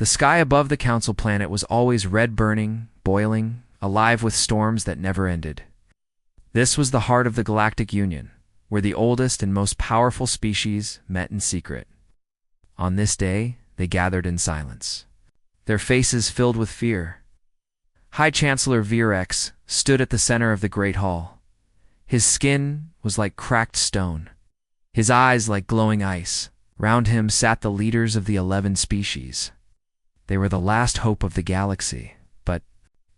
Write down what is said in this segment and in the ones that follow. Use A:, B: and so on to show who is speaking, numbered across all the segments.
A: The sky above the council planet was always red burning, boiling, alive with storms that never ended. This was the heart of the Galactic Union, where the oldest and most powerful species met in secret. On this day, they gathered in silence, their faces filled with fear. High Chancellor Virex stood at the center of the Great Hall. His skin was like cracked stone, his eyes like glowing ice. Round him sat the leaders of the 11 species. They were the last hope of the galaxy, but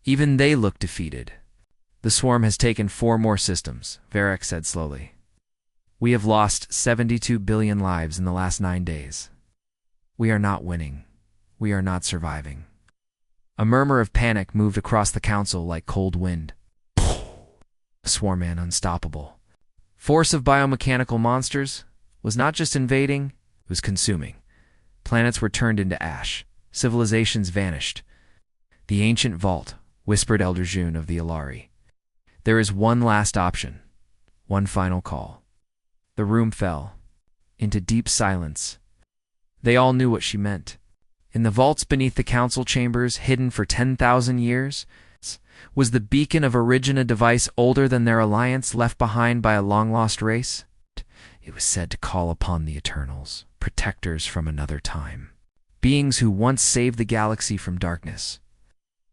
A: even they looked defeated. The swarm has taken 4 more systems, Virex said slowly. We have lost 72 billion lives in the last 9 days. We are not winning. We are not surviving. A murmur of panic moved across the council like cold wind. The swarm man unstoppable. Force of biomechanical monsters was not just invading, it was consuming. Planets were turned into ash. Civilizations vanished. The ancient vault, whispered Elder June of the Ilari. There is one last option. One final call. The room fell into deep silence. They all knew what she meant. In the vaults beneath the council chambers, hidden for 10,000 years, was the beacon of Origin, a device older than their alliance, left behind by a long-lost race. It was said to call upon the Eternals, protectors from another time, beings who once saved the galaxy from darkness.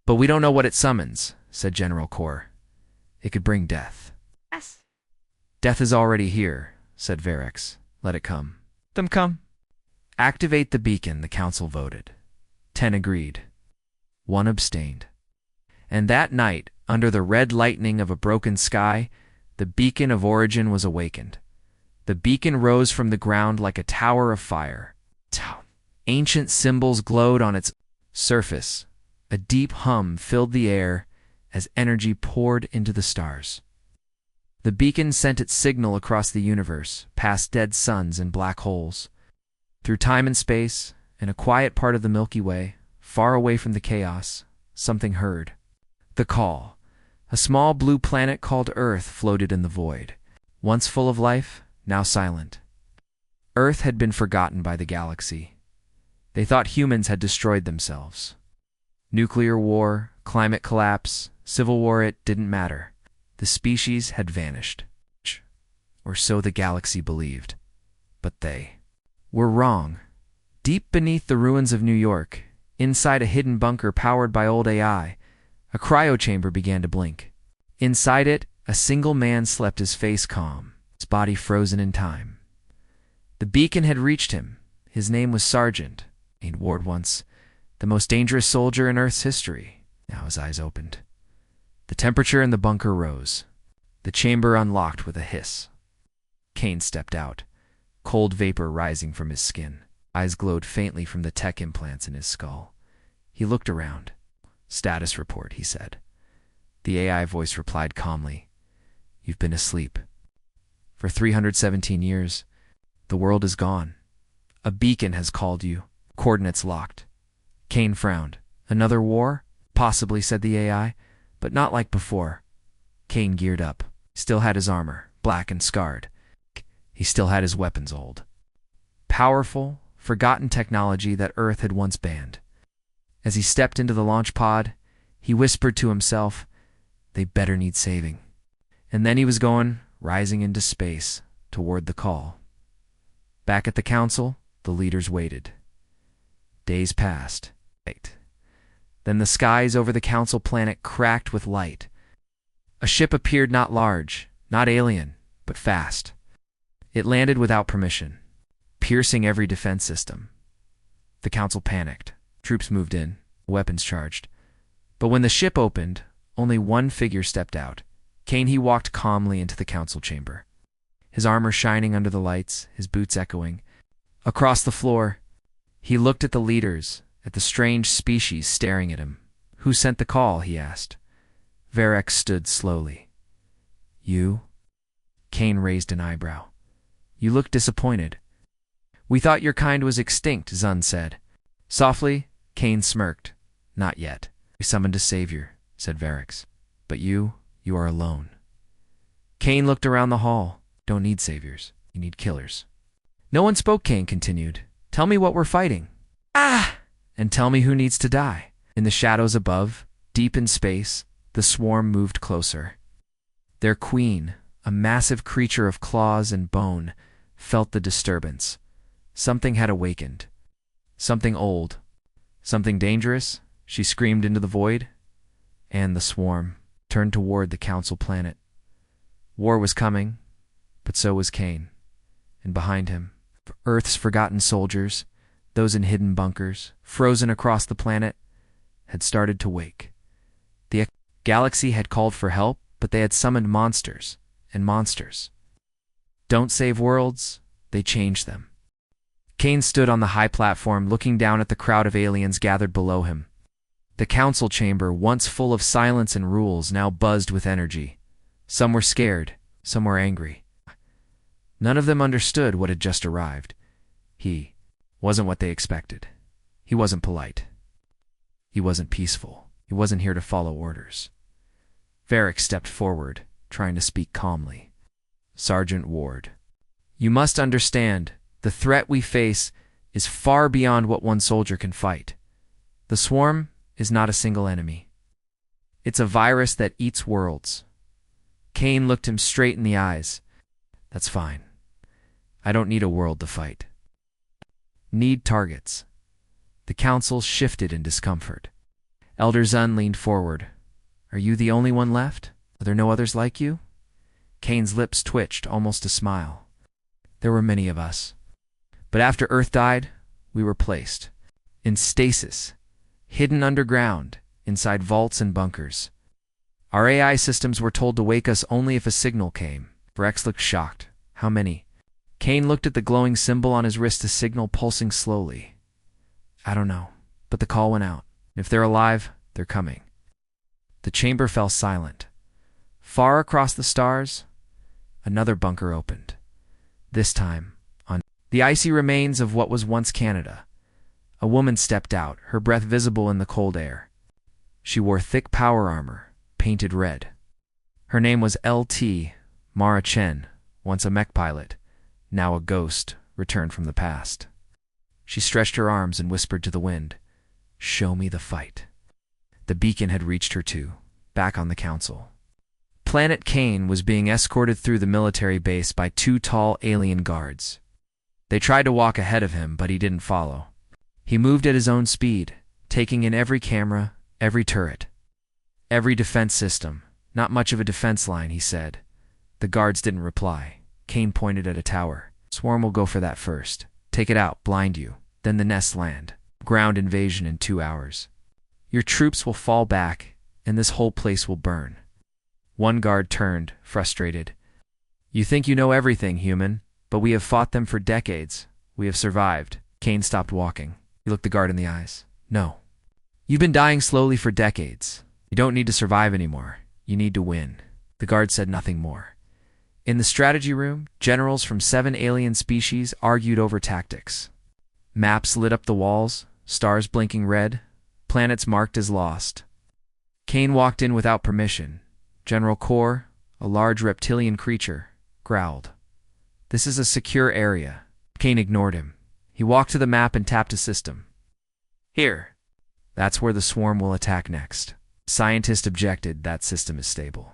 A: But we don't know what it summons, said General Kor. It could bring death.
B: Yes.
A: Death is already here, said Virex. Let it come. Them come. Activate the beacon, the council voted. 10 agreed. 1 abstained. And that night, under the red lightning of a broken sky, the beacon of Origin was awakened. The beacon rose from the ground like a tower of fire. Ancient symbols glowed on its surface. A deep hum filled the air as energy poured into the stars. The beacon sent its signal across the universe, past dead suns and black holes. Through time and space, in a quiet part of the Milky Way, far away from the chaos, something heard. The call. A small blue planet called Earth floated in the void. Once full of life, now silent. Earth had been forgotten by the galaxy. They thought humans had destroyed themselves. Nuclear war, climate collapse, civil war, it didn't matter. The species had vanished. Or so the galaxy believed. But they were wrong. Deep beneath the ruins of New York, inside a hidden bunker powered by old AI, a cryochamber began to blink. Inside it, a single man slept, his face calm, his body frozen in time. The beacon had reached him. His name was Sergeant, he'd warned once, the most dangerous soldier in Earth's history. Now his eyes opened. The temperature in the bunker rose. The chamber unlocked with a hiss. Kane stepped out, cold vapor rising from his skin. Eyes glowed faintly from the tech implants in his skull. He looked around. Status report, he said. The AI voice replied calmly. You've been asleep. For 317 years, the world is gone. A beacon has called you. Coordinates locked. Kane frowned. Another war? Possibly, said the AI, but not like before. Kane geared up. Still had his armor, black and scarred. He still had his weapons old. Powerful, forgotten technology that Earth had once banned. As he stepped into the launch pod, he whispered to himself, they better need saving. And then he was going, rising into space, toward the call. Back at the council, the leaders waited. Days passed. Then the skies over the council planet cracked with light. A ship appeared, not large, not alien, but fast. It landed without permission, piercing every defense system. The council panicked. Troops moved in, weapons charged. But when the ship opened, only one figure stepped out. Kane. He walked calmly into the council chamber, his armor shining under the lights, his boots echoing. Across the floor, he looked at the leaders, at the strange species staring at him. Who sent the call? He asked. Virex stood slowly. You? Kane raised an eyebrow. You look disappointed. We thought your kind was extinct, Zun said. Softly, Kane smirked. Not yet. We summoned a savior, said Virex. But you are alone. Kane looked around the hall. Don't need saviors. You need killers. No one spoke, Kane continued. Tell me what we're fighting. Ah! and tell me who needs to die. In the shadows above, deep in space, the swarm moved closer. Their queen, a massive creature of claws and bone, felt the disturbance. Something had awakened. Something old. Something dangerous, she screamed into the void. And the swarm turned toward the council planet. War was coming, but so was Kane. And behind him, Earth's forgotten soldiers, those in hidden bunkers, frozen across the planet, had started to wake. The galaxy had called for help, but they had summoned monsters and monsters. Don't save worlds, they change them. Kane stood on the high platform looking down at the crowd of aliens gathered below him. The council chamber, once full of silence and rules, now buzzed with energy. Some were scared, some were angry. None of them understood what had just arrived. He wasn't what they expected. He wasn't polite. He wasn't peaceful. He wasn't here to follow orders. Varric stepped forward, trying to speak calmly. Sergeant Ward, you must understand, the threat we face is far beyond what one soldier can fight. The swarm is not a single enemy. It's a virus that eats worlds. Kane looked him straight in the eyes. That's fine. I don't need a world to fight. Need targets. The council shifted in discomfort. Elder Zun leaned forward. Are you the only one left? Are there no others like you? Kane's lips twitched, almost a smile. There were many of us. But after Earth died, we were placed in stasis, hidden underground, inside vaults and bunkers. Our AI systems were told to wake us only if a signal came. Rex looked shocked. How many? Kane looked at the glowing symbol on his wrist, a signal pulsing slowly. I don't know, but the call went out. If they're alive, they're coming. The chamber fell silent. Far across the stars, another bunker opened. This time, on the icy remains of what was once Canada, a woman stepped out, her breath visible in the cold air. She wore thick power armor, painted red. Her name was L.T. Mara Chen, once a mech pilot, now a ghost, returned from the past. She stretched her arms and whispered to the wind, "Show me the fight." The beacon had reached her too, back on the council. Planet Kane was being escorted through the military base by two tall alien guards. They tried to walk ahead of him, but he didn't follow. He moved at his own speed, taking in every camera, every turret, every defense system. Not much of a defense line, he said. The guards didn't reply. Kane pointed at a tower. Swarm will go for that first. Take it out, blind you. Then the nests land. Ground invasion in 2 hours. Your troops will fall back, and this whole place will burn. One guard turned, frustrated. You think you know everything, human, but we have fought them for decades. We have survived. Kane stopped walking. He looked the guard in the eyes. No. You've been dying slowly for decades. You don't need to survive anymore. You need to win. The guard said nothing more. In the strategy room, generals from 7 alien species argued over tactics. Maps lit up the walls, stars blinking red, planets marked as lost. Kane walked in without permission. General Kor, a large reptilian creature, growled. This is a secure area. Kane ignored him. He walked to the map and tapped a system. Here. That's where the swarm will attack next. Scientist objected. That system is stable.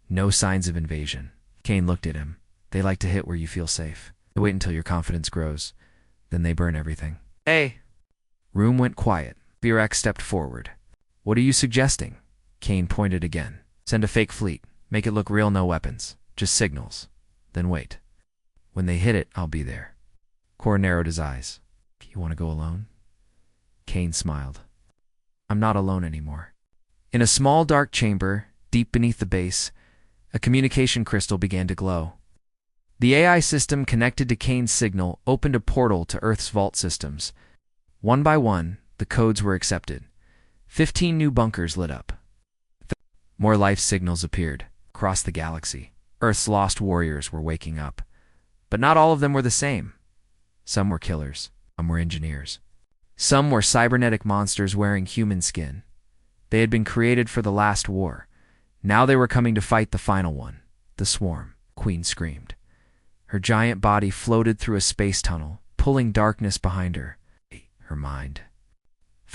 A: No signs of invasion. Kane looked at him. They like to hit where you feel safe. They wait until your confidence grows. Then they burn everything. Hey! Room went quiet. Virac stepped forward. What are you suggesting? Kane pointed again. Send a fake fleet. Make it look real, no weapons. Just signals. Then wait. When they hit it, I'll be there. Kor narrowed his eyes. You want to go alone? Kane smiled. I'm not alone anymore. In a small dark chamber, deep beneath the base, a communication crystal began to glow. The AI system connected to Kane's signal opened a portal to Earth's vault systems. One by one, the codes were accepted. 15 new bunkers lit up. More life signals appeared across the galaxy. Earth's lost warriors were waking up. But not all of them were the same. Some were killers, some were engineers. Some were cybernetic monsters wearing human skin. They had been created for the last war. Now they were coming to fight the final one, the swarm. Queen screamed. Her giant body floated through a space tunnel, pulling darkness behind her. Her mind.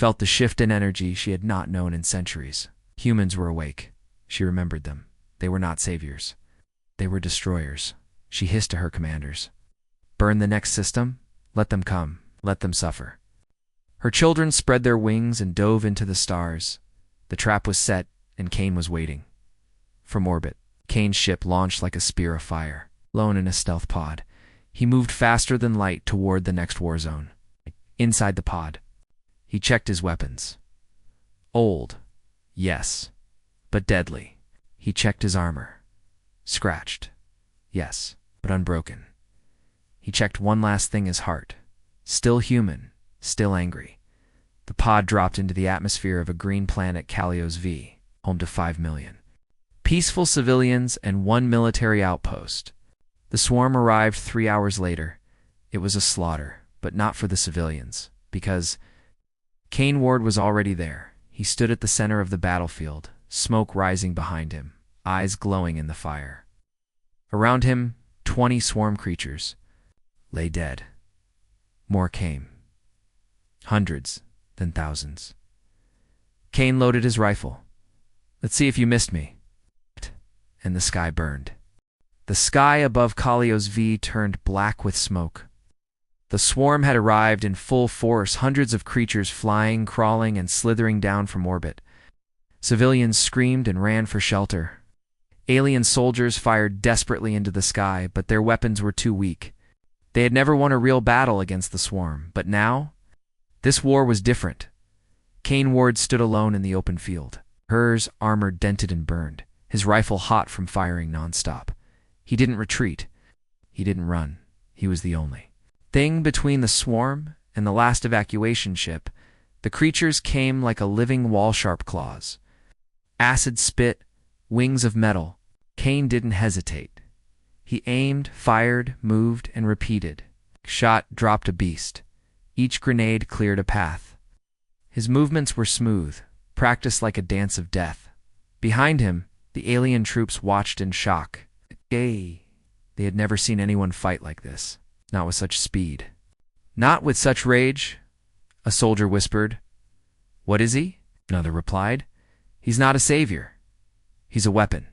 A: felt the shift in energy she had not known in centuries. Humans were awake. She remembered them. They were not saviors. They were destroyers. She hissed to her commanders. Burn the next system? Let them come. Let them suffer. Her children spread their wings and dove into the stars. The trap was set, and Kane was waiting. From orbit, Kane's ship launched like a spear of fire. Alone in a stealth pod, he moved faster than light toward the next war zone. Inside the pod, he checked his weapons. Old, yes, but deadly. He checked his armor. Scratched, yes, but unbroken. He checked one last thing, his heart. Still human, still angry. The pod dropped into the atmosphere of a green planet, Kalios V, home to 5 million. Peaceful civilians and one military outpost. The swarm arrived 3 hours later. It was a slaughter, but not for the civilians, because Kane Ward was already there. He stood at the center of the battlefield, smoke rising behind him, eyes glowing in the fire. Around him, 20 swarm creatures lay dead. More came. Hundreds, then thousands. Kane loaded his rifle. Let's see if you missed me. And the sky burned. The sky above Kalios V turned black with smoke. The swarm had arrived in full force, hundreds of creatures flying, crawling, and slithering down from orbit. Civilians screamed and ran for shelter. Alien soldiers fired desperately into the sky, but their weapons were too weak. They had never won a real battle against the swarm, but now, this war was different. Kane Ward stood alone in the open field, hers armor dented and burned, his rifle hot from firing nonstop. He didn't retreat. He didn't run. He was the only thing between the swarm and the last evacuation ship. The creatures came like a living wall, sharp claws. Acid spit, wings of metal. Kane didn't hesitate. He aimed, fired, moved, and repeated. Shot dropped a beast. Each grenade cleared a path. His movements were smooth, practiced like a dance of death. Behind him, the alien troops watched in shock. They had never seen anyone fight like this. Not with such speed. Not with such rage. A soldier whispered. What is he? Another replied. He's not a savior. He's a weapon.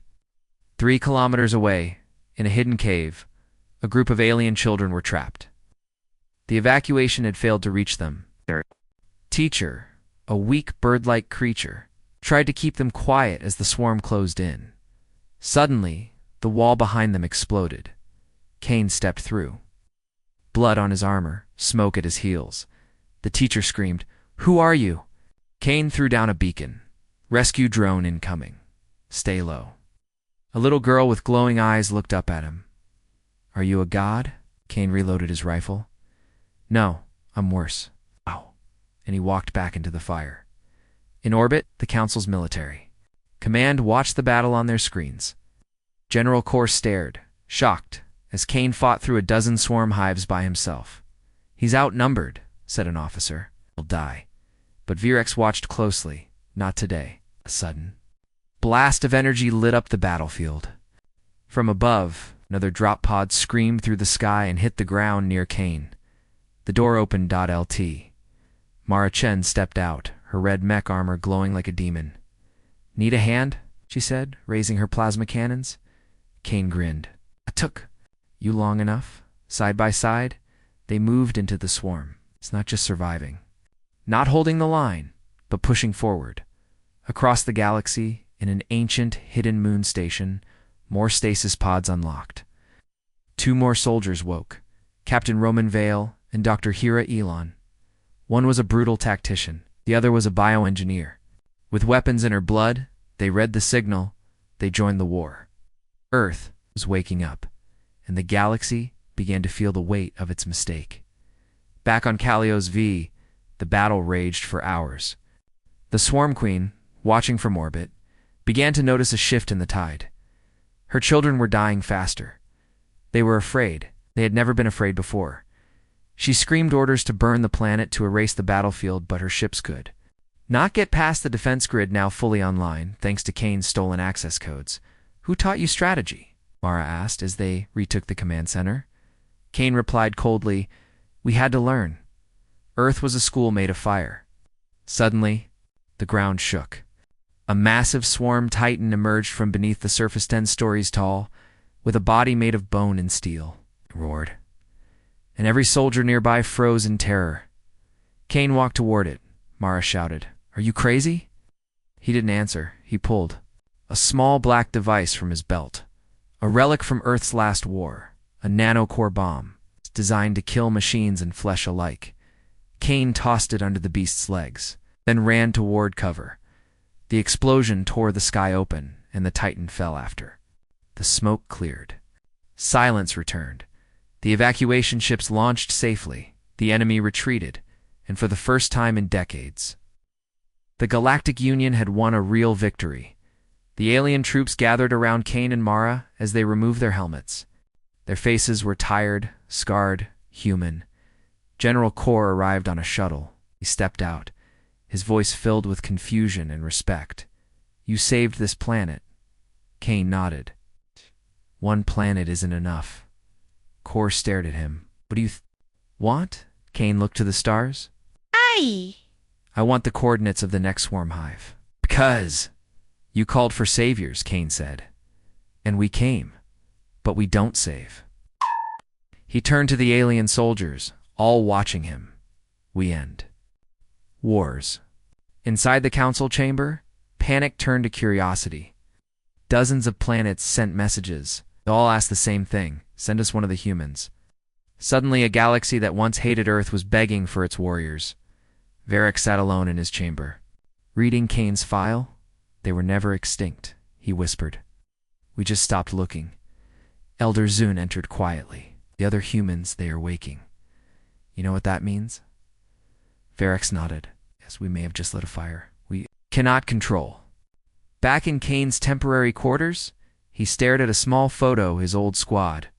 A: 3 kilometers away, in a hidden cave, a group of alien children were trapped. The evacuation had failed to reach them. Their teacher, a weak bird-like creature, tried to keep them quiet as the swarm closed in. Suddenly, the wall behind them exploded. Kane stepped through. Blood on his armor, smoke at his heels. The teacher screamed, "Who are you?" Kane threw down a beacon. Rescue drone incoming. Stay low. A little girl with glowing eyes looked up at him. Are you a god? Kane reloaded his rifle. No, I'm worse. Ow. And he walked back into the fire. In orbit, the Council's military. Command watched the battle on their screens. General Kor stared, shocked, as Kane fought through a dozen swarm hives by himself. He's outnumbered, said an officer. He'll die. But Virex watched closely. Not today. A sudden blast of energy lit up the battlefield. From above, another drop pod screamed through the sky and hit the ground near Kane. The door opened. LT. Mara Chen stepped out, her red mech armor glowing like a demon. Need a hand? She said, raising her plasma cannons. Kane grinned. I took you long enough. Side by side, they moved into the swarm. It's not just surviving. Not holding the line, but pushing forward. Across the galaxy, in an ancient, hidden moon station, more stasis pods unlocked. 2 more soldiers woke, Captain Roman Vale and Dr. Hira Elon. One was a brutal tactician, the other was a bioengineer. With weapons in her blood, they read the signal, they joined the war. Earth was waking up, and the galaxy began to feel the weight of its mistake. Back on Kalios V, the battle raged for hours. The Swarm Queen, watching from orbit, began to notice a shift in the tide. Her children were dying faster. They were afraid. They had never been afraid before. She screamed orders to burn the planet to erase the battlefield, but her ships could not get past the defense grid, now fully online, thanks to Kane's stolen access codes. Who taught you strategy? Mara asked as they retook the command center. Kane replied coldly, We had to learn. Earth was a school made of fire. Suddenly, the ground shook. A massive swarm titan emerged from beneath the surface 10 stories tall, with a body made of bone and steel. It roared, and every soldier nearby froze in terror. Kane walked toward it. Mara shouted, "Are you crazy?" He didn't answer. He pulled a small black device from his belt, a relic from Earth's last war, a nanocore bomb, designed to kill machines and flesh alike. Kane tossed it under the beast's legs, then ran toward cover. The explosion tore the sky open, and the Titan fell after. The smoke cleared. Silence returned. The evacuation ships launched safely. The enemy retreated, and for the first time in decades, the Galactic Union had won a real victory. The alien troops gathered around Kane and Mara as they removed their helmets. Their faces were tired, scarred, human. General Kor arrived on a shuttle. He stepped out, his voice filled with confusion and respect. "You saved this planet." Kane nodded. "One planet isn't enough." Kor stared at him. "What do you want?" Kane looked to the stars. I want the coordinates of the next swarm hive." "Because you called for saviors," Kane said. "And we came, but we don't save." He turned to the alien soldiers, all watching him. "We end wars." Inside the council chamber, panic turned to curiosity. Dozens of planets sent messages. They all asked the same thing: send us one of the humans. Suddenly, a galaxy that once hated Earth was begging for its warriors. Varric sat alone in his chamber, reading Kane's file. "They were never extinct," he whispered. "We just stopped looking." Elder Zun entered quietly. "The other humans, they are waking. You know what that means?" Varric nodded. "Yes, we may have just lit a fire we cannot control." Back in Kane's temporary quarters, he stared at a small photo of his old squad,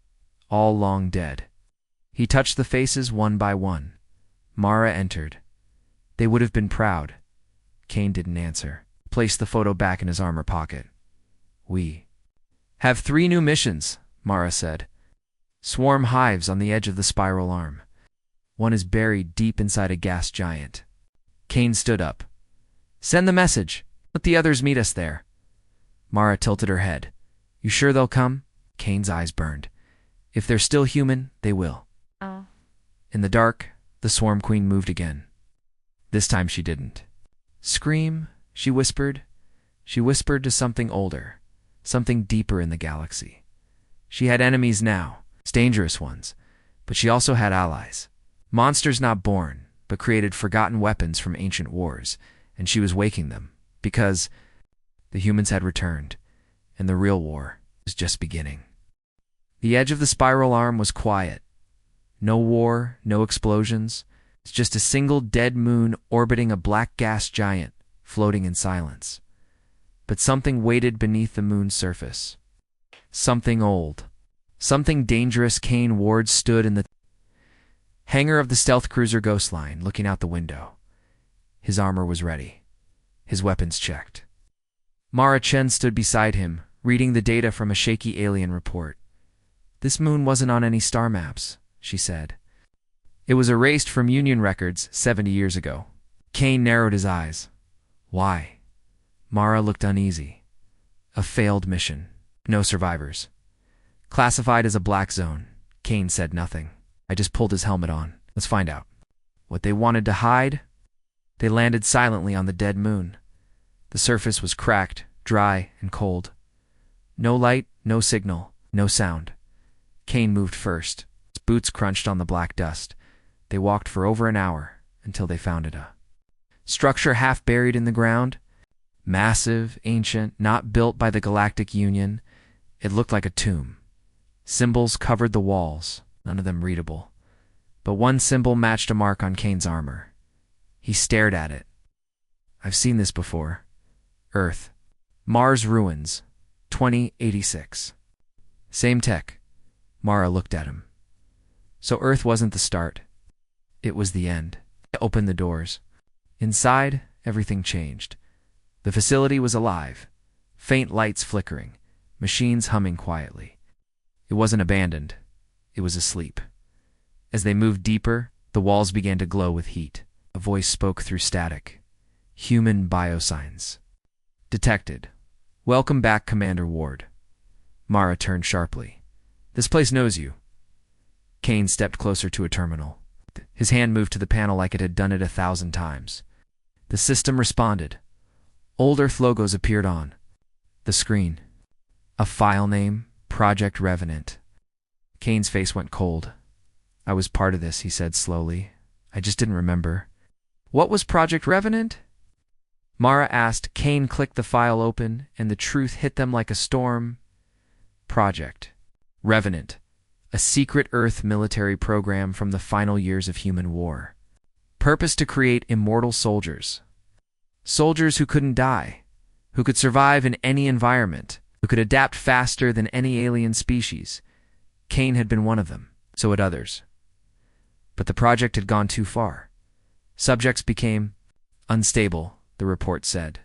A: all long dead. He touched the faces one by one. Mara entered. They would have been proud. Kane didn't answer. Placed the photo back in his armor pocket. "We have 3 new missions," Mara said. "Swarm hives on the edge of the spiral arm. One is buried deep inside a gas giant." Kane stood up. "Send the message. Let the others meet us there." Mara tilted her head. "You sure they'll come?" Kane's eyes burned. "If they're still human, they will." In the dark, the Swarm Queen moved again. This time she didn't scream, she whispered. She whispered to something older, something deeper in the galaxy. She had enemies now, dangerous ones, but she also had allies. Monsters not born, but created forgotten weapons from ancient wars, and she was waking them, because the humans had returned, and the real war was just beginning. The edge of the spiral arm was quiet. No war, no explosions. It's just a single dead moon orbiting a black gas giant, floating in silence. But something waited beneath the moon's surface. Something old. Something dangerous. Kane Ward stood in the hangar of the stealth cruiser Ghostline, looking out the window. His armor was ready. His weapons checked. Mara Chen stood beside him, reading the data from a shaky alien report. "This moon wasn't on any star maps," she said. "It was erased from Union records 70 years ago." Kane narrowed his eyes. "Why?" Mara looked uneasy. "A failed mission. No survivors. Classified as a black zone." Kane said nothing. I just pulled his helmet on. "Let's find out." What they wanted to hide? They landed silently on the dead moon. The surface was cracked, dry, and cold. No light, no signal, no sound. Kane moved first. His boots crunched on the black dust. They walked for over an hour until they found it. A structure half buried in the ground. Massive, ancient, not built by the Galactic Union. It looked like a tomb. Symbols covered the walls, none of them readable. But one symbol matched a mark on Kane's armor. He stared at it. "I've seen this before. Earth. Mars ruins. 2086. Same tech." Mara looked at him. So Earth wasn't the start. It was the end. It opened the doors. Inside, everything changed. The facility was alive. Faint lights flickering. Machines humming quietly. It wasn't abandoned. It was asleep. As they moved deeper, the walls began to glow with heat. A voice spoke through static. Human biosigns. Detected. Welcome back, Commander Ward. Mara turned sharply. This place knows you. Kane stepped closer to a terminal. His hand moved to the panel like it had done it 1,000 times. The system responded. Old Earth logos appeared on the screen. A file name, Project Revenant. Kane's face went cold. I was part of this, he said slowly. I just didn't remember. What was Project Revenant? Mara asked. Kane clicked the file open, and the truth hit them like a storm. Project Revenant, a secret Earth military program from the final years of human war. Purpose to create immortal soldiers. Soldiers who couldn't die, who could survive in any environment, who could adapt faster than any alien species. Kane had been one of them, so had others. But the project had gone too far. Subjects became unstable, the report said.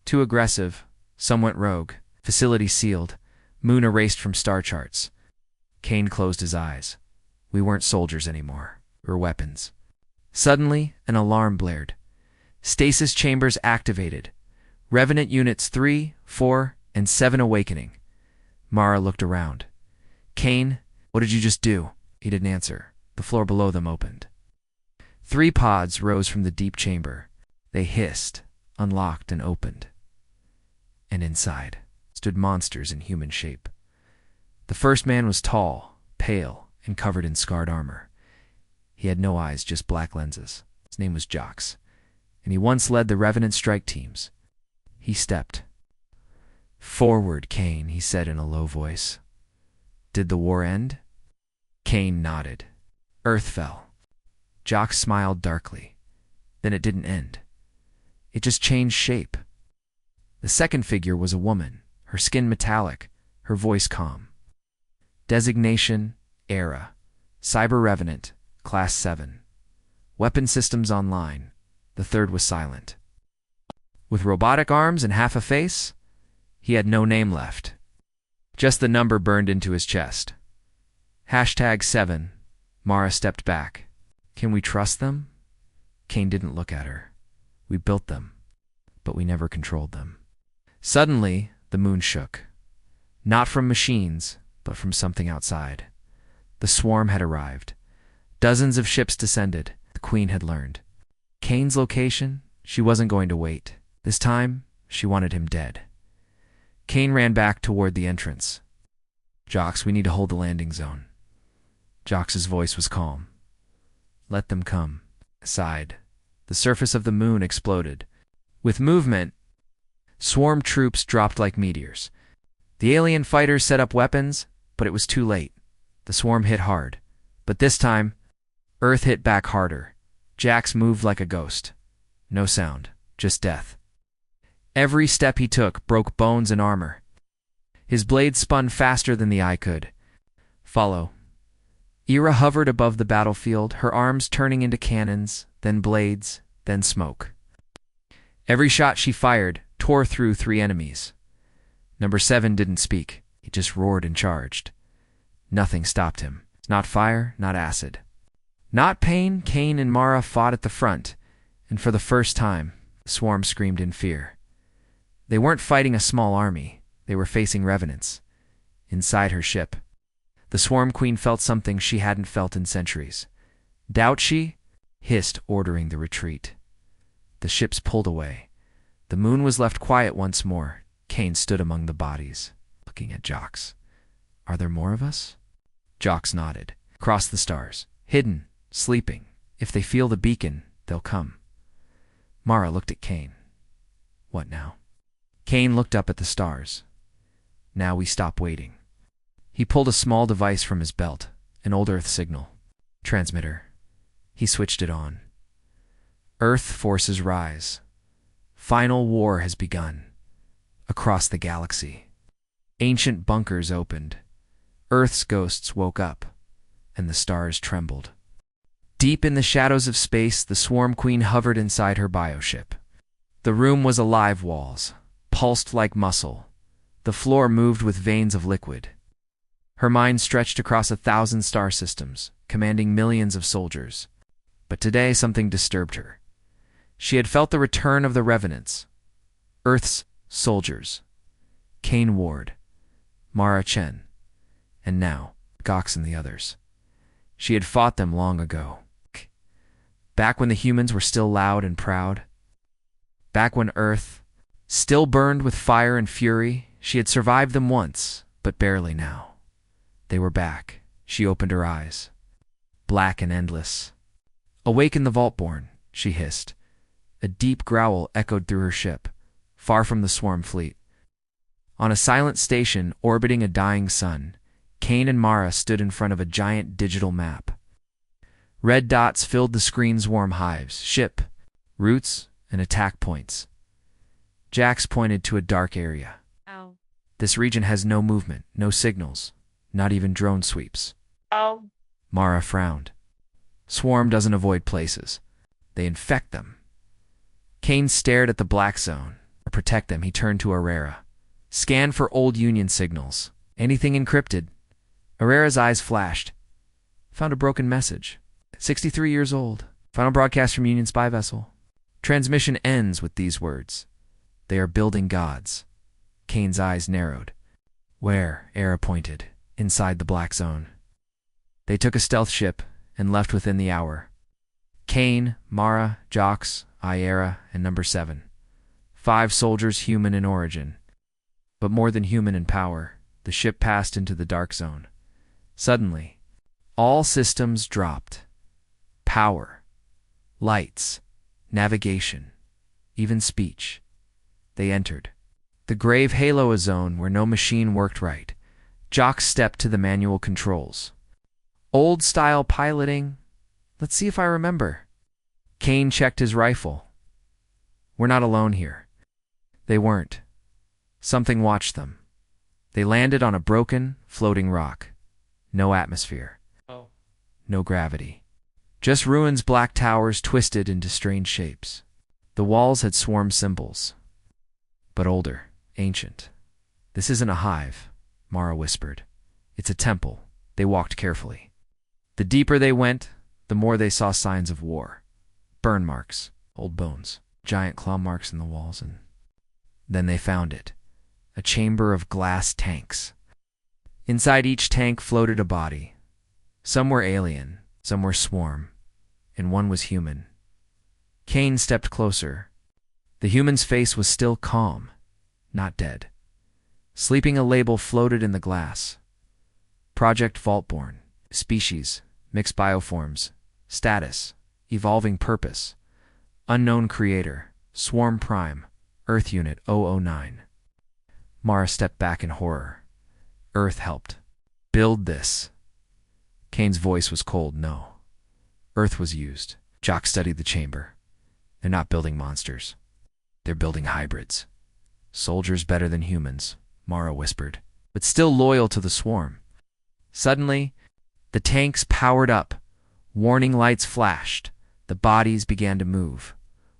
A: Too aggressive, some went rogue, facility sealed, moon erased from star charts. Kane closed his eyes. We weren't soldiers anymore. We were weapons. Suddenly, an alarm blared. Stasis chambers activated. Revenant Units 3, 4, and 7 awakening. Mara looked around. Kane, what did you just do? He didn't answer. The floor below them opened. 3 pods rose from the deep chamber. They hissed, unlocked, and opened. And inside stood monsters in human shape. The first man was tall, pale, and covered in scarred armor. He had no eyes, just black lenses. His name was Jox, and he once led the Revenant strike teams. He stepped. Forward, Kane, he said in a low voice. Did the war end? Kane nodded. Earth fell. Jox smiled darkly. Then it didn't end. It just changed shape. The second figure was a woman, her skin metallic, her voice calm. Designation, Era. Cyber Revenant, Class 7. Weapon systems online. The third was silent. With robotic arms and half a face, he had no name left. Just the number burned into his chest. #7. Mara stepped back. Can we trust them? Kane didn't look at her. We built them, but we never controlled them. Suddenly, the moon shook. Not from machines, but from something outside. The swarm had arrived. Dozens of ships descended. The Queen had learned. Kane's location? She wasn't going to wait. This time, she wanted him dead. Kane ran back toward the entrance. Jox, we need to hold the landing zone. Jox's voice was calm. Let them come. Sighed. The surface of the moon exploded. With movement, swarm troops dropped like meteors. The alien fighters set up weapons, but it was too late. The swarm hit hard. But this time, Earth hit back harder. Jax moved like a ghost. No sound, just death. Every step he took broke bones and armor. His blade spun faster than the eye could. Follow. Era hovered above the battlefield, her arms turning into cannons, then blades, then smoke. Every shot she fired tore through 3 enemies. Number 7 didn't speak. He just roared and charged. Nothing stopped him. Not fire, not acid. Not pain. Kane and Mara fought at the front, and for the first time, the swarm screamed in fear. They weren't fighting a small army. They were facing revenants. Inside her ship, the Swarm Queen felt something she hadn't felt in centuries. Doubt she? Hissed, ordering the retreat. The ships pulled away. The moon was left quiet once more. Kane stood among the bodies, looking at Jox. Are there more of us? Jox nodded. Across the stars. Hidden. Sleeping. If they feel the beacon, they'll come. Mara looked at Kane. What now? Kane looked up at the stars. Now we stop waiting. He pulled a small device from his belt, an old Earth signal. Transmitter. He switched it on. Earth forces rise. Final war has begun. Across the galaxy. Ancient bunkers opened. Earth's ghosts woke up, and the stars trembled. Deep in the shadows of space, the Swarm Queen hovered inside her bioship. The room was alive walls, pulsed like muscle. The floor moved with veins of liquid. Her mind stretched across 1,000 star systems, commanding millions of soldiers. But today something disturbed her. She had felt the return of the revenants, Earth's soldiers, Kane Ward, Mara Chen, and now Gox and the others. She had fought them long ago. Back when the humans were still loud and proud. Back when Earth still burned with fire and fury. She had survived them once, but barely now. They were back. She opened her eyes. Black and endless. "Awaken the Vaultborn," she hissed. A deep growl echoed through her ship, far from the swarm fleet. On a silent station orbiting a dying sun, Kane and Mara stood in front of a giant digital map. Red dots filled the screen's warm hives, ship, routes, and attack points. Jax pointed to a dark area.
B: Ow.
A: "This region has no movement, no signals, not even drone sweeps."
B: Ow.
A: Mara frowned. "Swarm doesn't avoid places. They infect them." Kane stared at the black zone. To protect them, he turned to Aurora. "Scan for old Union signals. Anything encrypted?" Aurora's eyes flashed. "Found a broken message. 63 years old. Final broadcast from Union spy vessel. Transmission ends with these words. They are building gods." Kane's eyes narrowed. "Where?" Era pointed. "Inside the black zone." They took a stealth ship and left within the hour. Kane, Mara, Jox, Iera, and Number 7. 5 soldiers human in origin. But more than human in power, the ship passed into the dark zone. Suddenly, all systems dropped. Power, lights, navigation, even speech. They entered the grave halo zone where no machine worked right. Jock stepped to the manual controls. "Old-style piloting? Let's see if I remember." Kane checked his rifle. "We're not alone here." They weren't. Something watched them. They landed on a broken, floating rock. No atmosphere.
B: Oh.
A: No gravity. Just ruins, black towers twisted into strange shapes. The walls had swarm symbols. But older, ancient. "This isn't a hive," Mara whispered. "It's a temple." They walked carefully. The deeper they went, the more they saw signs of war. Burn marks, old bones, giant claw marks in the walls, and then they found it. A chamber of glass tanks. Inside each tank floated a body. Some were alien, some were swarm, and one was human. Kane stepped closer. The human's face was still calm, not dead. Sleeping a label floated in the glass. Project Vaultborn. Species, mixed bioforms. Status, evolving purpose. Unknown creator, Swarm Prime, Earth Unit 009. Mara stepped back in horror. Earth helped. Build this. Kane's voice was cold. No. Earth was used. Jock studied the chamber. They're not building monsters. They're building hybrids. Soldiers better than humans, Mara whispered, but still loyal to the swarm. Suddenly, the tanks powered up. Warning lights flashed. The bodies began to move.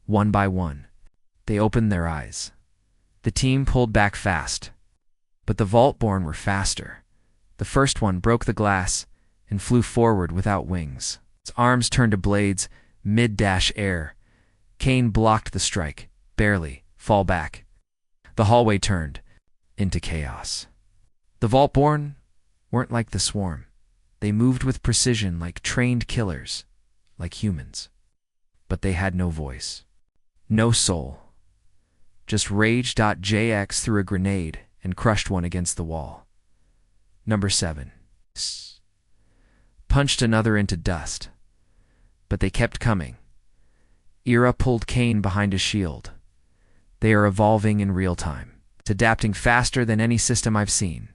A: One by one. They opened their eyes. The team pulled back fast. But the Vaultborn were faster. The first one broke the glass and flew forward without wings. Its arms turned to blades, mid-dash air. Kane blocked the strike. Barely. Fall back. The hallway turned into chaos. The Vaultborn weren't like the swarm. They moved with precision like trained killers, like humans. But they had no voice. No soul. Just Rage.jx threw a grenade and crushed one against the wall. Number 7. Punched another into dust. But they kept coming. Era pulled Kane behind a shield. They are evolving in real time. It's adapting faster than any system I've seen.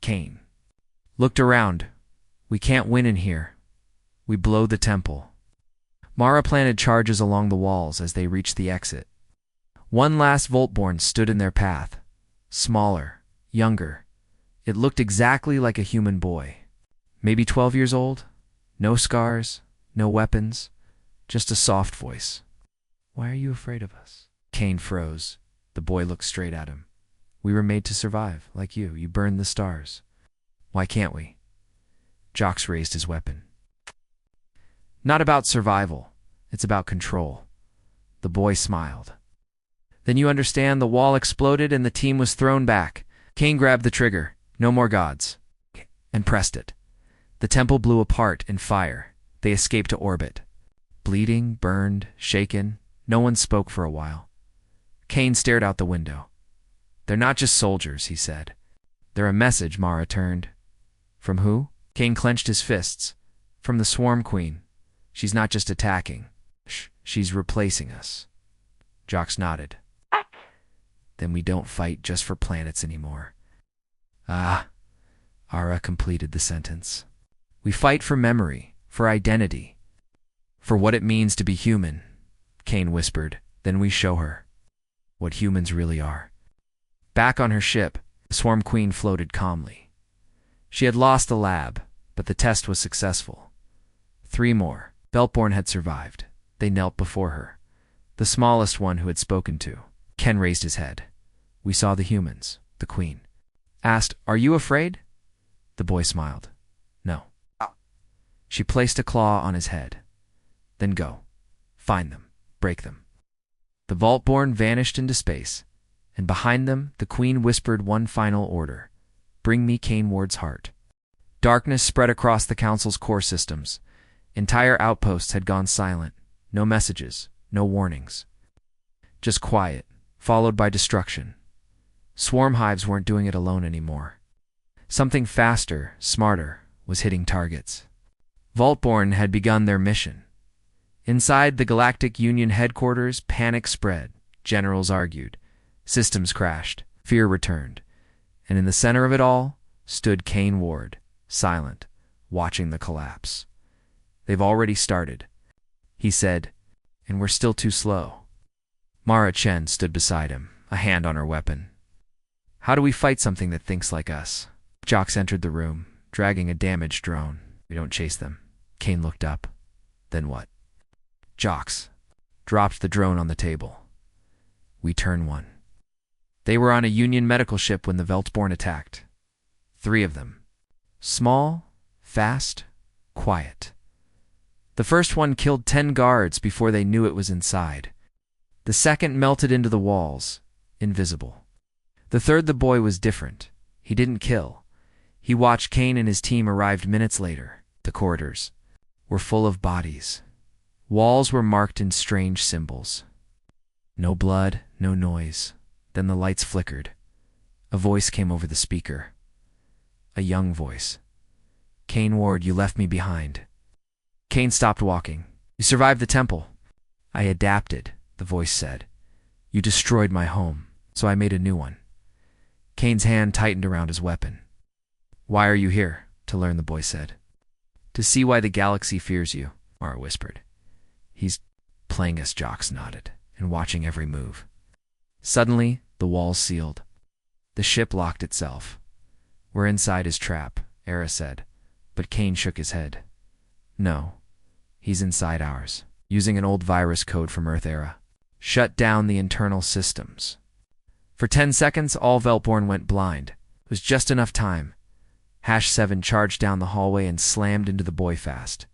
A: Kane looked around. "We can't win in here. We blow the temple." Mara planted charges along the walls as they reached the exit. One last Vaultborn stood in their path. Smaller, younger. It looked exactly like a human boy. Maybe 12 years old. No scars, no weapons, just a soft voice. "Why are you afraid of us?" Kane froze. The boy looked straight at him. "We were made to survive, like you. You burned the stars. Why can't we?" Jox raised his weapon. "Not about survival. It's about control. The boy smiled. Then you understand, the wall exploded and the team was thrown back. Kane grabbed the trigger, no more gods, and pressed it. The temple blew apart in fire. They escaped to orbit. Bleeding, burned, shaken, no one spoke for a while. Kane stared out the window. They're not just soldiers, he said. They're a message, Mara turned. From who? Kane clenched his fists. From the Swarm Queen. She's not just attacking. She's replacing us. Jox nodded. Then we don't fight just for planets anymore. Ah, Ara completed the sentence. We fight for memory, for identity, for what it means to be human, Kane whispered. Then we show her what humans really are. Back on her ship, the Swarm Queen floated calmly. She had lost the lab, but the test was successful. 3 more. Beltborn had survived. They knelt before her. The smallest one who had spoken to. Ken raised his head. We saw the humans, the Queen. Asked, "Are you afraid?" The boy smiled. No. She placed a claw on his head. Then go. Find them. Break them. The Vaultborn vanished into space, and behind them the Queen whispered one final order. Bring me Kane Ward's heart. Darkness spread across the Council's core systems. Entire outposts had gone silent. No messages, no warnings. Just quiet, followed by destruction. Swarm hives weren't doing it alone anymore. Something faster, smarter, was hitting targets. Vaultborn had begun their mission. Inside the Galactic Union headquarters, panic spread. Generals argued. Systems crashed. Fear returned. And in the center of it all stood Kane Ward, silent, watching the collapse. They've already started, he said, and we're still too slow. Mara Chen stood beside him, a hand on her weapon. How do we fight something that thinks like us? Jox entered the room, dragging a damaged drone. We don't chase them. Kane looked up. Then what? Jox dropped the drone on the table. We turn one. They were on a Union medical ship when the Veltborn attacked. 3 of them. Small, fast, quiet. The first one killed 10 guards before they knew it was inside. The second melted into the walls, invisible. The third, the boy, was different. He didn't kill. He watched Kane and his team arrived minutes later. The corridors were full of bodies. Walls were marked in strange symbols. No blood, no noise. Then the lights flickered. A voice came over the speaker. A young voice. Kane Ward, you left me behind. Kane stopped walking. You survived the temple. I adapted, the voice said. You destroyed my home, so I made a new one. Kane's hand tightened around his weapon. Why are you here? To learn, the boy said. To see why the galaxy fears you, Mara whispered. He's playing us, Jox nodded, and watching every move. Suddenly, the walls sealed. The ship locked itself. We're inside his trap, Era said, but Kane shook his head. No, he's inside ours, using an old virus code from Earth Era. Shut down the internal systems. For 10 seconds, all Veltborn went blind. It was just enough time. #7 charged down the hallway and slammed into the boy fast.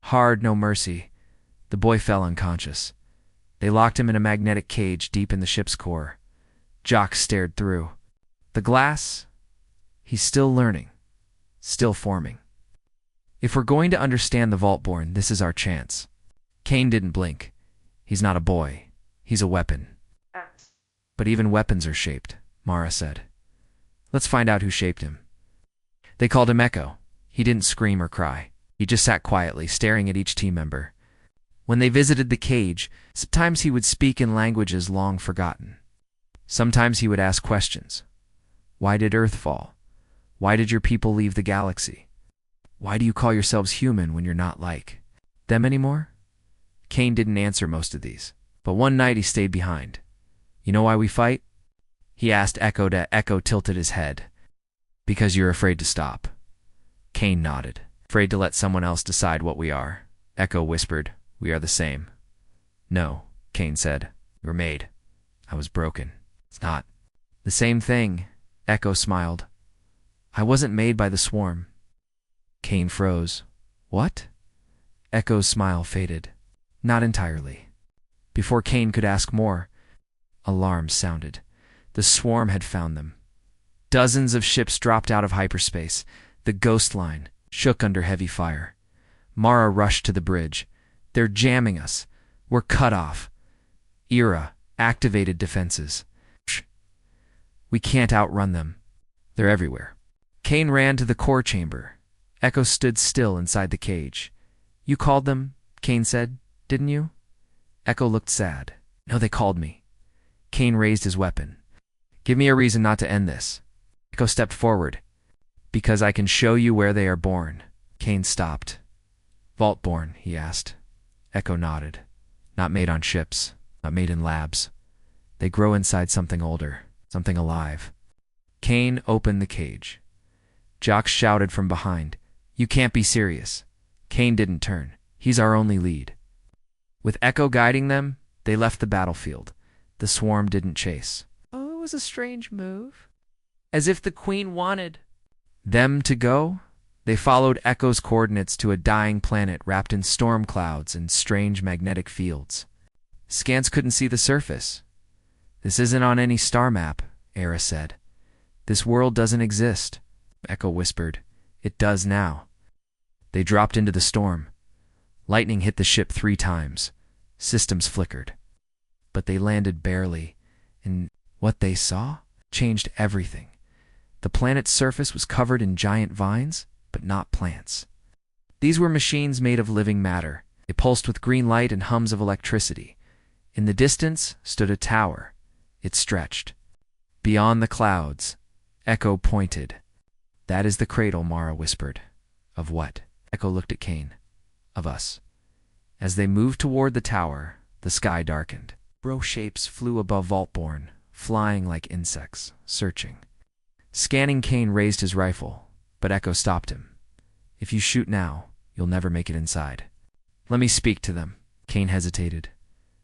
A: Hard, no mercy. The boy fell unconscious. They locked him in a magnetic cage deep in the ship's core. Jox stared through. The glass? He's still learning. Still forming. If we're going to understand the Vaultborn, this is our chance. Kane didn't blink. He's not a boy. He's a weapon. But even weapons are shaped, Mara said. Let's find out who shaped him. They called him Echo. He didn't scream or cry. He just sat quietly, staring at each team member. When they visited the cage, sometimes he would speak in languages long forgotten. Sometimes he would ask questions. Why did Earth fall? Why did your people leave the galaxy? Why do you call yourselves human when you're not like them anymore? Kane didn't answer most of these, but one night he stayed behind. You know why we fight? He asked Echo. Echo tilted his head. Because you're afraid to stop. Kane nodded. Afraid to let someone else decide what we are. Echo whispered. We are the same. No, Kane said. You were made. I was broken. It's not the same thing. Echo smiled. I wasn't made by the swarm. Kane froze. What? Echo's smile faded. Not entirely. Before Kane could ask more, alarms sounded. The swarm had found them. Dozens of ships dropped out of hyperspace. The ghost line shook under heavy fire. Mara rushed to the bridge. They're jamming us. We're cut off. Era activated defenses. We can't outrun them. They're everywhere. Kane ran to the core chamber. Echo stood still inside the cage. You called them, Kane said, didn't you? Echo looked sad. No, they called me. Kane raised his weapon. Give me a reason not to end this. Echo stepped forward. Because I can show you where they are born. Kane stopped. Vault-born, he asked. Echo nodded. Not made on ships, not made in labs. They grow inside something older, something alive. Kane opened the cage. Jock shouted from behind, You can't be serious. Kane didn't turn. He's our only lead. With Echo guiding them, they left the battlefield. The swarm didn't chase. Oh, it was a strange move. As if the Queen wanted them to go. They followed Echo's coordinates to a dying planet wrapped in storm clouds and strange magnetic fields. Scans couldn't see the surface. This isn't on any star map, Era said. This world doesn't exist, Echo whispered. It does now. They dropped into the storm. Lightning hit the ship 3 times. Systems flickered. But they landed barely, and what they saw changed everything. The planet's surface was covered in giant vines, but not plants. These were machines made of living matter. They pulsed with green light and hums of electricity. In the distance stood a tower. It stretched. Beyond the clouds, Echo pointed. That is the cradle, Mara whispered. Of what? Echo looked at Kane. Of us. As they moved toward the tower, the sky darkened. Bro shapes flew above Vault-born, flying like insects, searching. Scanning, Kane raised his rifle, but Echo stopped him. If you shoot now, you'll never make it inside. Let me speak to them. Kane hesitated,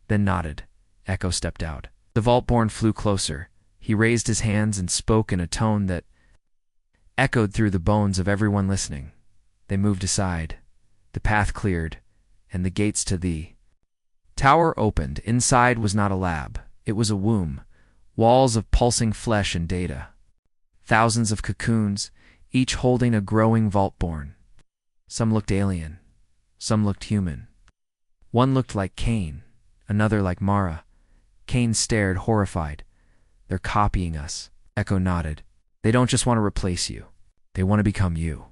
A: then nodded. Echo stepped out. The Vault-born flew closer. He raised his hands and spoke in a tone that echoed through the bones of everyone listening. They moved aside. The path cleared, and the gates to the tower opened. Inside was not a lab. It was a womb. Walls of pulsing flesh and data. Thousands of cocoons, each holding a growing Vault-born. Some looked alien. Some looked human. One looked like Kane, another like Mara. Kane stared, horrified. They're copying us. Echo nodded. They don't just want to replace you. They want to become you.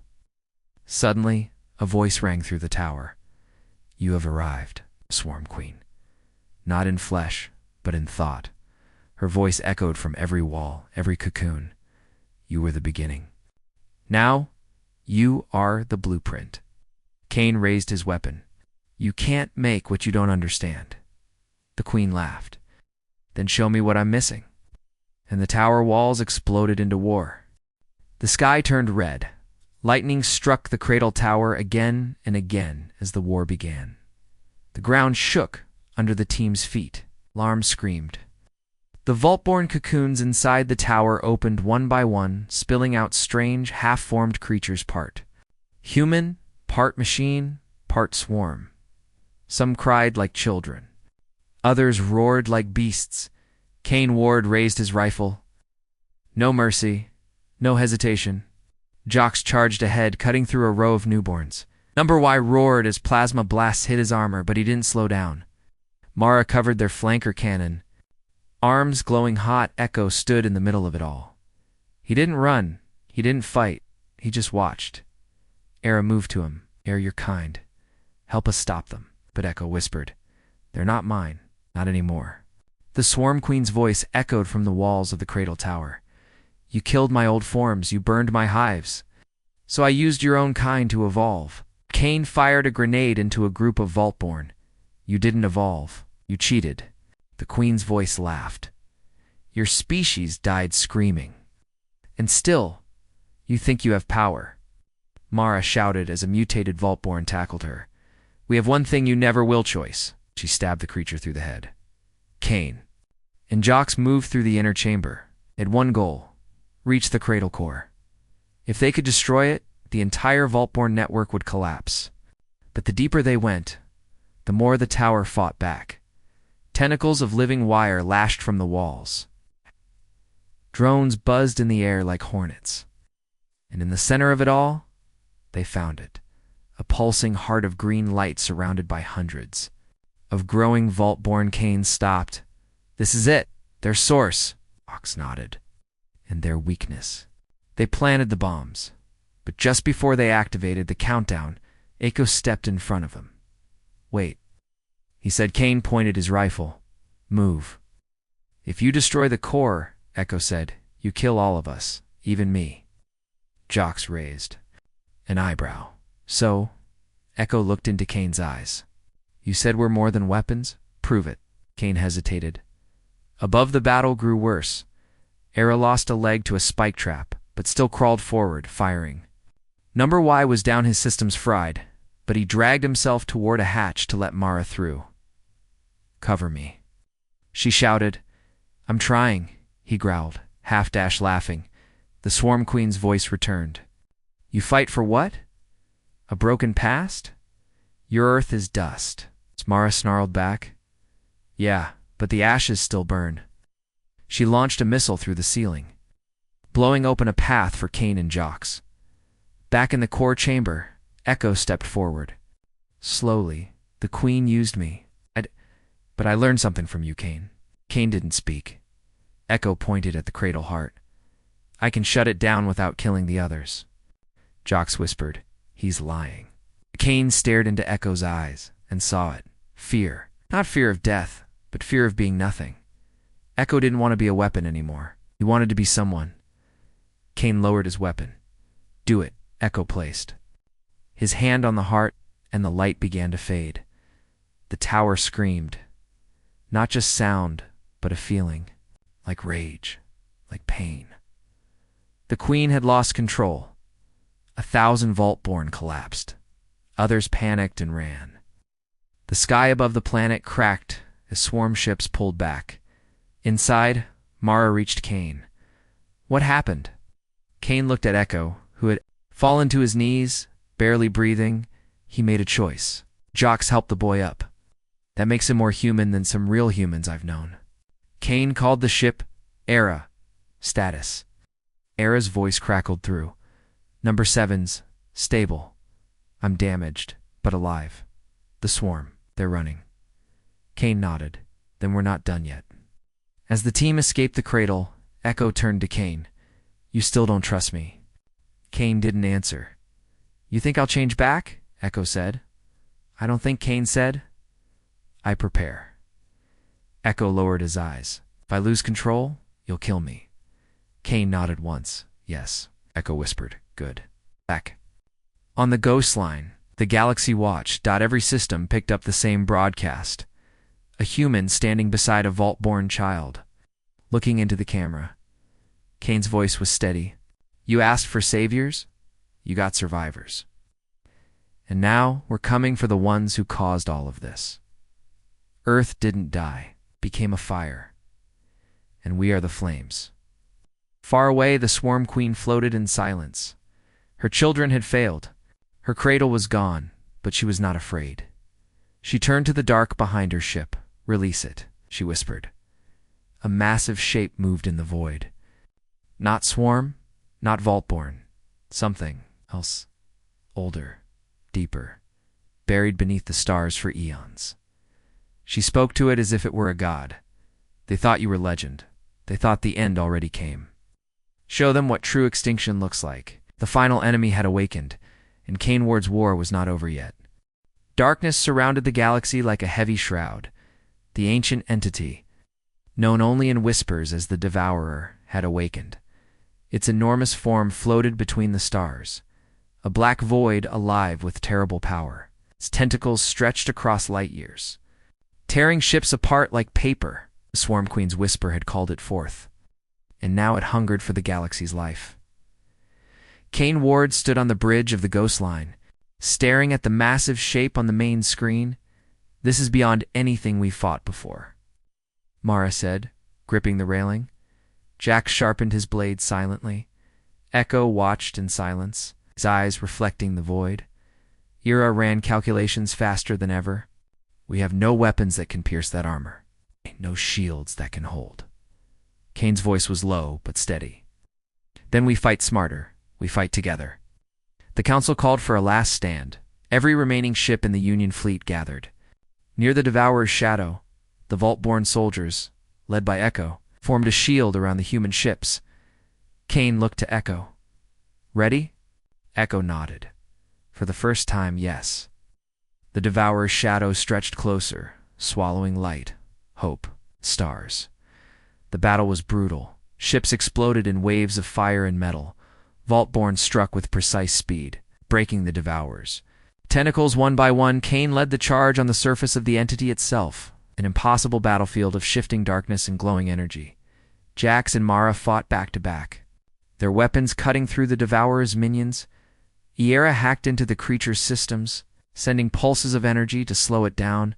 A: Suddenly, a voice rang through the tower. You have arrived, Swarm Queen. Not in flesh, but in thought. Her voice echoed from every wall, every cocoon. You were the beginning. Now, you are the blueprint. Kane raised his weapon. You can't make what you don't understand. The Queen laughed. Then show me what I'm missing. And the tower walls exploded into war. The sky turned red. Lightning struck the cradle tower again and again as the war began. The ground shook under the team's feet. Alarm screamed. The Vault-born cocoons inside the tower opened one by one, spilling out strange, half-formed creatures part human, part machine, part swarm. Some cried like children. Others roared like beasts. Kane Ward raised his rifle. No mercy, no hesitation. Jocks charged ahead, cutting through a row of newborns. Number Y roared as plasma blasts hit his armor, but he didn't slow down. Mara covered their flanker cannon. Arms glowing hot, Echo stood in the middle of it all. He didn't run. He didn't fight. He just watched. Era moved to him. Era, you're kind. Help us stop them. But Echo whispered, They're not mine. Not anymore. The Swarm Queen's voice echoed from the walls of the cradle tower. You killed my old forms. You burned my hives. So I used your own kind to evolve. Kane fired a grenade into a group of Vault-born. You didn't evolve. You cheated. The Queen's voice laughed. Your species died screaming. And still, you think you have power. Mara shouted as a mutated Vault-born tackled her. We have one thing you never will choice. She stabbed the creature through the head. Kane. And Jocks moved through the inner chamber. It had one goal. Reach the cradle core. If they could destroy it, the entire Vault-born network would collapse. But the deeper they went, the more the tower fought back. Tentacles of living wire lashed from the walls. Drones buzzed in the air like hornets. And in the center of it all, they found it. A pulsing heart of green light surrounded by hundreds of growing vault-born canes stopped. This is it. Their source. Ox nodded. And their weakness. They planted the bombs. But just before they activated the countdown, Echo stepped in front of him. Wait. He said. Kane pointed his rifle. Move. If you destroy the core, Echo said, you kill all of us, even me. Jox raised an eyebrow. So, Echo looked into Kane's eyes. You said we're more than weapons? Prove it. Kane hesitated. Above the battle grew worse. Era lost a leg to a spike trap, but still crawled forward, firing. Number Y was down, his systems fried, but he dragged himself toward a hatch to let Mara through. Cover me. She shouted. I'm trying, he growled, half-dash laughing. The Swarm Queen's voice returned. You fight for what? A broken past? Your Earth is dust. Mara snarled back. Yeah, but the ashes still burn. She launched a missile through the ceiling, blowing open a path for Kane and Jox. Back in the core chamber, Echo stepped forward. Slowly, the Queen used me. But I learned something from you, Kane. Kane didn't speak. Echo pointed at the cradle heart. I can shut it down without killing the others. Jox whispered. He's lying. Kane stared into Echo's eyes and saw it. Fear. Not fear of death, but fear of being nothing. Echo didn't want to be a weapon anymore. He wanted to be someone. Kane lowered his weapon. Do it, Echo placed. His hand on the heart, and the light began to fade. The tower screamed. Not just sound, but a feeling. Like rage. Like pain. The Queen had lost control. 1,000 Vault-born collapsed. Others panicked and ran. The sky above the planet cracked as swarm ships pulled back. Inside, Mara reached Kane. What happened? Kane looked at Echo, who had fallen to his knees, barely breathing. He made a choice. Jox helped the boy up. That makes him more human than some real humans I've known. Kane called the ship Era. Status. Era's voice crackled through. Number 7's stable. I'm damaged, but alive. The swarm. They're running. Kane nodded. Then we're not done yet. As the team escaped the cradle, Echo turned to Kane. You still don't trust me. Kane didn't answer. You think I'll change back? Echo said. I don't think, Kane said. I prepare. Echo lowered his eyes. If I lose control, you'll kill me. Kane nodded once. Yes. Echo whispered. Good. Back. On the Ghost Line, the Galaxy Watch. Every system picked up the same broadcast. A human standing beside a Vault-born child, looking into the camera. Kane's voice was steady. You asked for saviors? You got survivors. And now we're coming for the ones who caused all of this. Earth didn't die, became a fire. And we are the flames. Far away, the Swarm Queen floated in silence. Her children had failed. Her cradle was gone, but she was not afraid. She turned to the dark behind her ship. Release it, she whispered. A massive shape moved in the void. Not swarm, not Vault-born. Something else. Older, deeper, buried beneath the stars for eons. She spoke to it as if it were a god. They thought you were legend. They thought the end already came. Show them what true extinction looks like. The final enemy had awakened, and Kane Ward's war was not over yet. Darkness surrounded the galaxy like a heavy shroud. The ancient entity, known only in whispers as the Devourer, had awakened. Its enormous form floated between the stars, a black void alive with terrible power. Its tentacles stretched across light years, tearing ships apart like paper. The Swarm Queen's whisper had called it forth, and now it hungered for the galaxy's life. Kane Ward stood on the bridge of the Ghost Line, staring at the massive shape on the main screen. This is beyond anything we fought before, Mara said, gripping the railing. Jack sharpened his blade silently. Echo watched in silence, his eyes reflecting the void. Era ran calculations faster than ever. We have no weapons that can pierce that armor. No shields that can hold. Kane's voice was low but steady. Then we fight smarter. We fight together. The council called for a last stand. Every remaining ship in the Union fleet gathered. Near the Devourer's shadow, the Vault-born soldiers, led by Echo, formed a shield around the human ships. Kane looked to Echo. Ready? Echo nodded. For the first time, yes. The Devourer's shadow stretched closer, swallowing light, hope, stars. The battle was brutal. Ships exploded in waves of fire and metal. Vault-born struck with precise speed, breaking the Devourers. Tentacles one by one, Kane led the charge on the surface of the entity itself, an impossible battlefield of shifting darkness and glowing energy. Jax and Mara fought back to back, their weapons cutting through the Devourer's minions. Iera hacked into the creature's systems, sending pulses of energy to slow it down,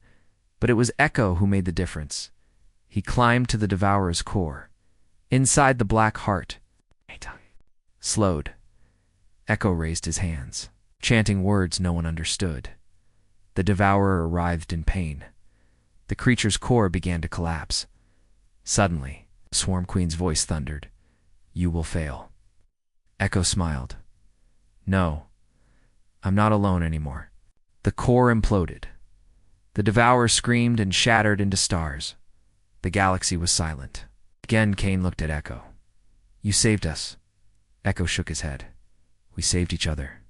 A: but it was Echo who made the difference. He climbed to the Devourer's core. Inside the black heart, slowed. Echo raised his hands, chanting words no one understood. The Devourer writhed in pain. The creature's core began to collapse. Suddenly, Swarm Queen's voice thundered, "You will fail." Echo smiled. "No, I'm not alone anymore." The core imploded. The Devourer screamed and shattered into stars. The galaxy was silent. Again, Kane looked at Echo. "You saved us." Echo shook his head. "We saved each other."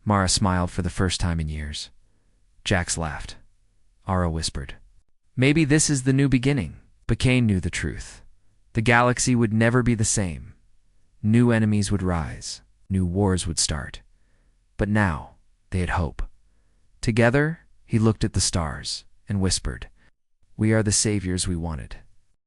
A: Mara smiled for the first time in years. Jax laughed. Ara whispered, "Maybe this is the new beginning." But Kane knew the truth. The galaxy would never be the same. New enemies would rise. New wars would start. But now, they had hope. Together, he looked at the stars and whispered, "We are the saviors we wanted."